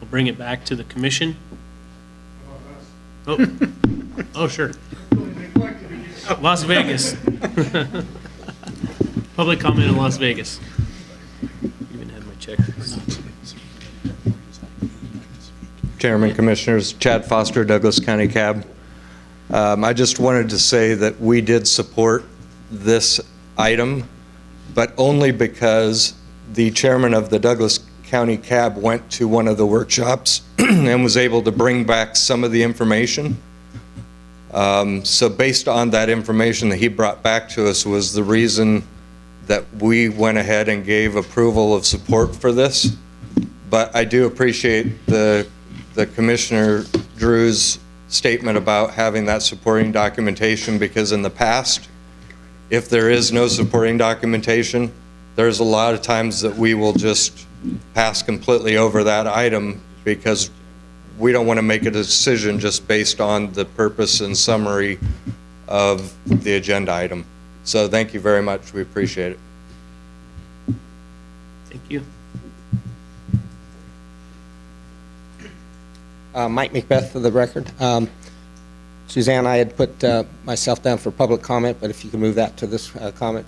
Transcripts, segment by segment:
We'll bring it back to the commission. Oh, oh, sure. Las Vegas. Public comment in Las Vegas. Even had my check. Chairman, Commissioners, Chad Foster, Douglas County Cab. I just wanted to say that we did support this item, but only because the chairman of the Douglas County Cab went to one of the workshops and was able to bring back some of the information. So based on that information that he brought back to us was the reason that we went ahead and gave approval of support for this. But I do appreciate the Commissioner Drew's statement about having that supporting documentation, because in the past, if there is no supporting documentation, there's a lot of times that we will just pass completely over that item because we don't want to make a decision just based on the purpose and summary of the agenda item. So thank you very much. We appreciate it. Thank you. Mike Macbeth for the record. Suzanne, I had put myself down for public comment, but if you can move that to this comment.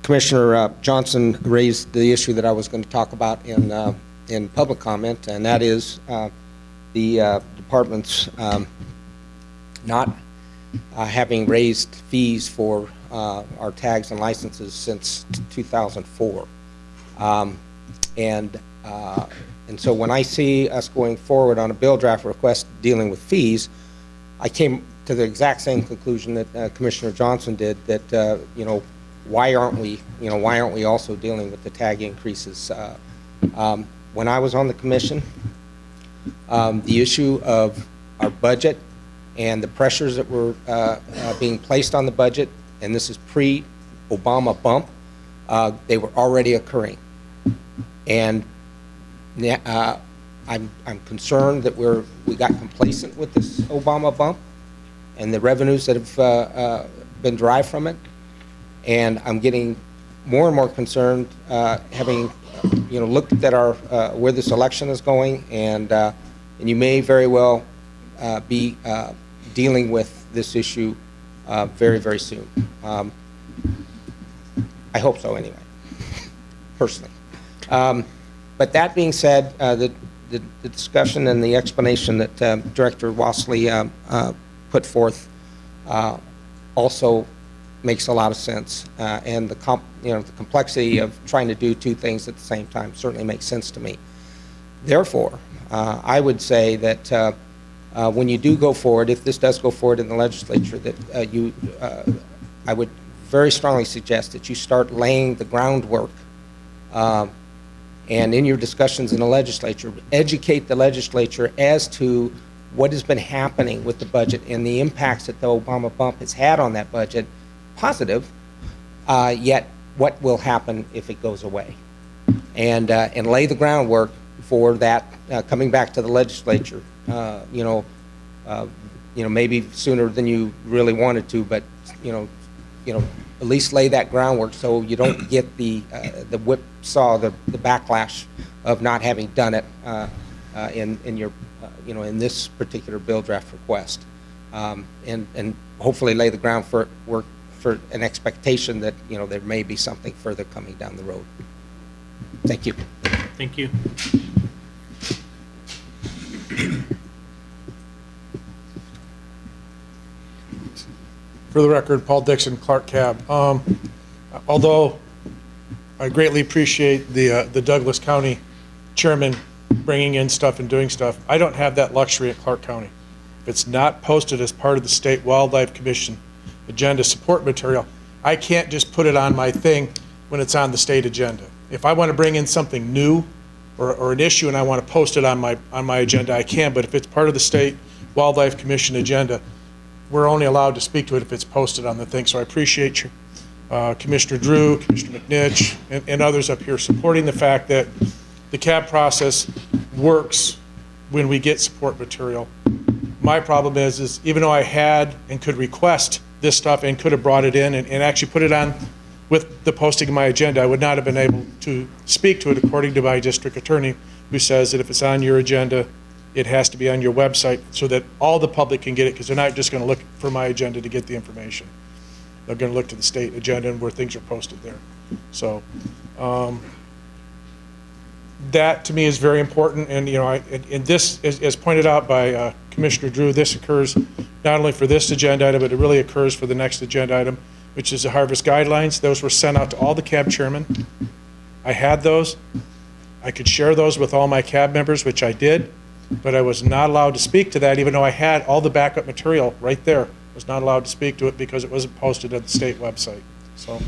Commissioner Johnson raised the issue that I was going to talk about in public comment, and that is the department's not having raised fees for our tags and licenses since 2004. And so when I see us going forward on a bill draft request dealing with fees, I came to the exact same conclusion that Commissioner Johnson did, that why aren't we also dealing with the tag increases? When I was on the commission, the issue of our budget and the pressures that were being placed on the budget, and this is pre-Obama bump, they were already occurring. And I'm concerned that we got complacent with this Obama bump and the revenues that have been derived from it, and I'm getting more and more concerned, having looked at our where this election is going, and you may very well be dealing with this issue very, very soon. I hope so, anyway, personally. But that being said, the discussion and the explanation that Director Wassley put forth also makes a lot of sense, and the complexity of trying to do two things at the same time certainly makes sense to me. Therefore, I would say that when you do go forward, if this does go forward in the legislature, that I would very strongly suggest that you start laying the groundwork, and in your discussions in the legislature, educate the legislature as to what has been happening with the budget and the impacts that the Obama bump has had on that budget, positive, yet what will happen if it goes away, and lay the groundwork for that coming back to the legislature. Maybe sooner than you really wanted to, but at least lay that groundwork so you don't get the whipsaw, the backlash of not having done it in your in this particular bill draft request, and hopefully lay the groundwork for an expectation that there may be something further coming down the road. Thank you. Thank you. For the record, Paul Dixon, Clark Cab. Although I greatly appreciate the Douglas County chairman bringing in stuff and doing stuff, I don't have that luxury at Clark County. If it's not posted as part of the State Wildlife Commission agenda support material, I can't just put it on my thing when it's on the state agenda. If I want to bring in something new or an issue and I want to post it on my agenda, I can, but if it's part of the State Wildlife Commission agenda, we're only allowed to speak to it if it's posted on the thing. So I appreciate you, Commissioner Drew, Commissioner McNitch, and others up here supporting the fact that the CAB process works when we get support material. My problem is even though I had and could request this stuff and could have brought it in and actually put it on with the posting of my agenda, I would not have been able to speak to it according to my district attorney, who says that if it's on your agenda, it has to be on your website so that all the public can get it, because they're not just going to look for my agenda to get the information. They're going to look to the state agenda and where things are posted there. So that to me is very important. And and this, as pointed out by Commissioner Drew, this occurs not only for this agenda item, but it really occurs for the next agenda item, which is the harvest guidelines. Those were sent out to all the CAB chairmen. I had those. I could share those with all my CAB members, which I did, but I was not allowed to speak to that, even though I had all the backup material right there. I was not allowed to speak to it because it wasn't posted at the state website. So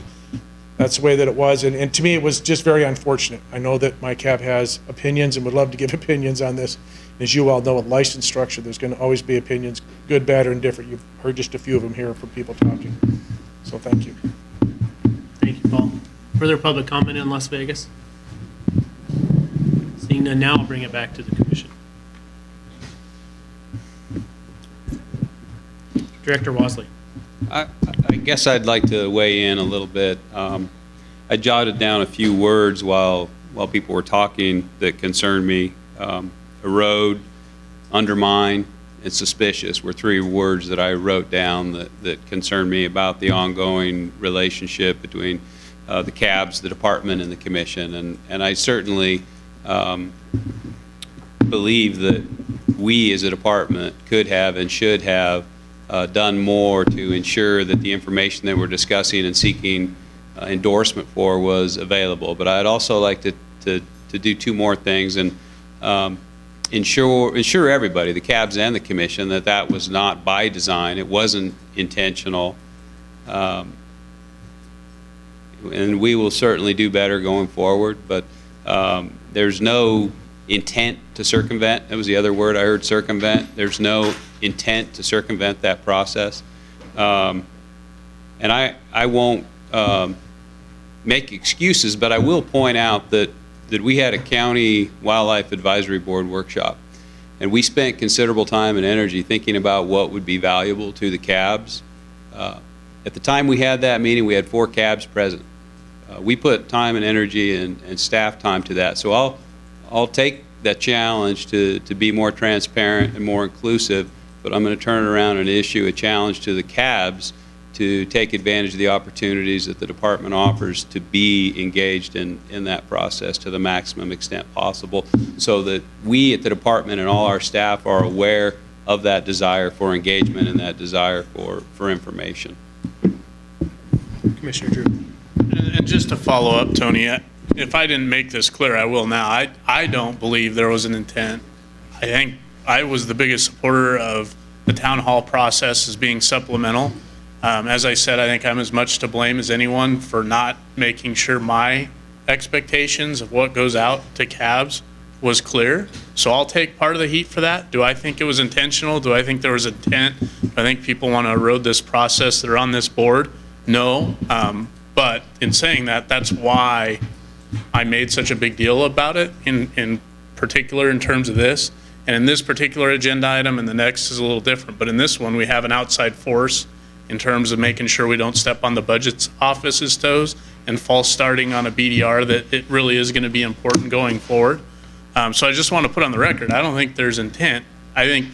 that's the way that it was, and to me, it was just very unfortunate. I know that my CAB has opinions and would love to give opinions on this. As you all know, with license structure, there's going to always be opinions, good, bad, or indifferent. You've heard just a few of them here from people talking. So thank you. Thank you, Paul. Further public comment in Las Vegas? Seeing none, now I'll bring it back to the commission. Director Wasley. I guess I'd like to weigh in a little bit. I jotted down a few words while people were talking that concerned me. Erode, undermine, and suspicious were three words that I wrote down that concerned me about the ongoing relationship between the CABs, the department, and the commission. And I certainly believe that we as a department could have and should have done more to ensure that the information that we're discussing and seeking endorsement for was available. But I'd also like to do two more things and ensure everybody, the CABs and the commission, that was not by design. It wasn't intentional. And we will certainly do better going forward, but there's no intent to circumvent. That was the other word I heard, circumvent. There's no intent to circumvent that process. And I won't make excuses, but I will point out that we had a county wildlife advisory board workshop, and we spent considerable time and energy thinking about what would be valuable to the CABs. At the time we had that meeting, we had 4 CABs present. We put time and energy and staff time to that. So I'll take that challenge to be more transparent and more inclusive, but I'm going to turn it around and issue a challenge to the CABs to take advantage of the opportunities that the department offers to be engaged in that process to the maximum extent possible, so that we at the department and all our staff are aware of that desire for engagement and that desire for information. Commissioner Drew. And just to follow up, Tony, if I didn't make this clear, I will now. I don't believe there was an intent. I think I was the biggest supporter of the town hall process as being supplemental. As I said, I think I'm as much to blame as anyone for not making sure my expectations of what goes out to CABs was clear. So I'll take part of the heat for that. Do I think it was intentional? Do I think there was intent? I think people want to erode this process that are on this board. No. But in saying that, that's why I made such a big deal about it in particular in terms of this. And in this particular agenda item, and the next is a little different, but in this one, we have an outside force in terms of making sure we don't step on the budget's office's toes and false starting on a BDR that it really is going to be important going forward. So I just want to put on the record, I don't think there's intent. I think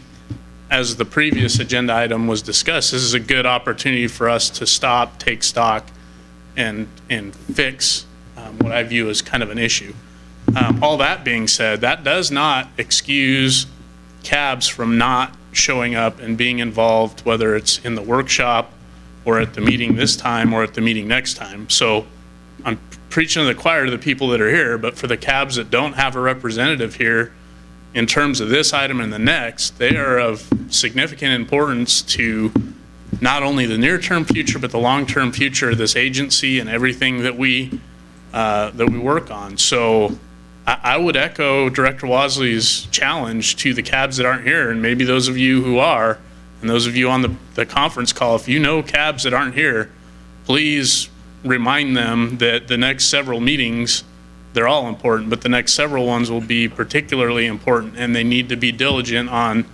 as the previous agenda item was discussed, this is a good opportunity for us to stop, take stock, and fix what I view as kind of an issue. All that being said, that does not excuse CABs from not showing up and being involved, whether it's in the workshop or at the meeting this time or at the meeting next time. So I'm preaching to the choir to the people that are here, but for the CABs that don't have a representative here, in terms of this item and the next, they are of significant importance to not only the near-term future, but the long-term future of this agency and everything that we work on. So I would echo Director Wasley's challenge to the CABs that aren't here, and maybe those of you who are, and those of you on the conference call, if you know CABs that aren't here, please remind them that the next several meetings, they're all important, but the next several ones will be particularly important, and they need to be diligent on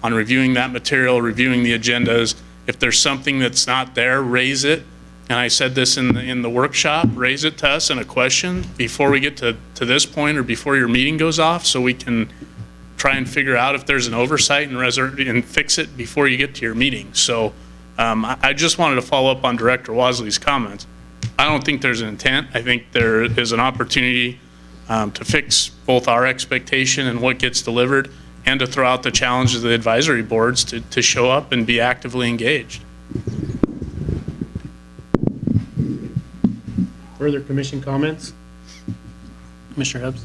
reviewing that material, reviewing the agendas. If there's something that's not there, raise it. and I said this in the workshop, raise it to us in a question before we get to this point or before your meeting goes off, so we can try and figure out if there's an oversight and fix it before you get to your meeting. So I just wanted to follow up on Director Wasley's comments. I don't think there's an intent. I think there is an opportunity to fix both our expectation and what gets delivered, and to throw out the challenges of the advisory boards to show up and be actively engaged. Further commission comments? Commissioner Hubbs?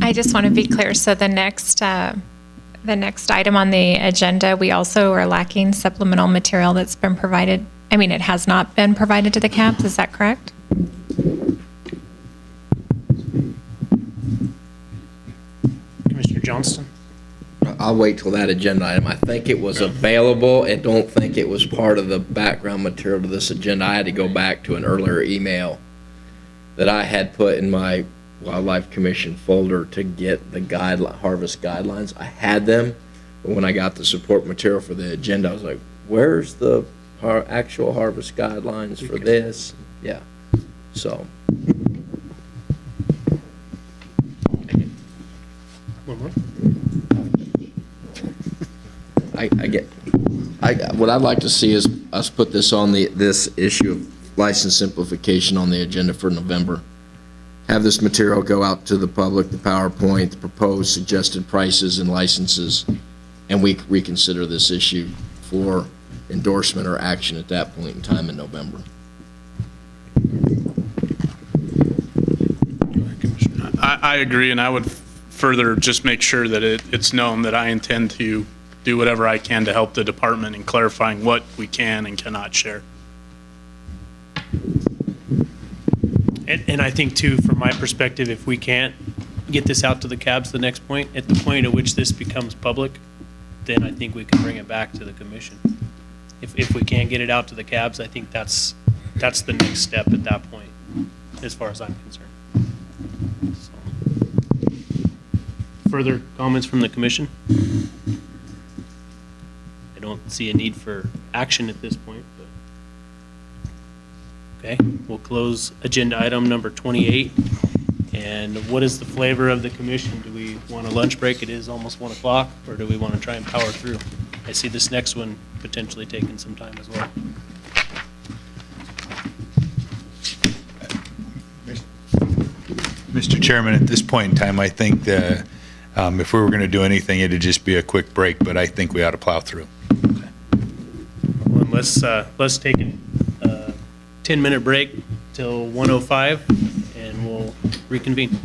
I just want to be clear, so the next item on the agenda, we also are lacking supplemental material that's been provided. I mean, it has not been provided to the CABs, is that correct? Commissioner Johnston? I'll wait till that agenda item. I think it was available. I don't think it was part of the background material to this agenda. I had to go back to an earlier email that I had put in my Wildlife Commission folder to get the harvest guidelines. I had them, but when I got the support material for the agenda, I was like, where's the actual harvest guidelines for this? Yeah, so. One more? What I'd like to see is us put this on this issue of license simplification on the agenda for November. Have this material go out to the public, the PowerPoint, the proposed suggested prices and licenses, and we reconsider this issue for endorsement or action at that point in time in November. I agree, and I would further just make sure that it's known that I intend to do whatever I can to help the department in clarifying what we can and cannot share. And I think too, from my perspective, if we can't get this out to the CABs the next point, at the point at which this becomes public, then I think we can bring it back to the commission. If we can't get it out to the CABs, I think that's the next step at that point, as far as I'm concerned. So. Further comments from the commission? I don't see a need for action at this point, but. Okay, we'll close agenda item number 28. And what is the flavor of the commission? Do we want a lunch break? It is almost 1 o'clock, or do we want to try and power through? I see this next one potentially taking some time as well. Mr. Chairman, at this point in time, I think that if we were going to do anything, it'd just be a quick break, but I think we ought to plow through. Well, let's take a 10-minute break till 1:05, and we'll reconvene.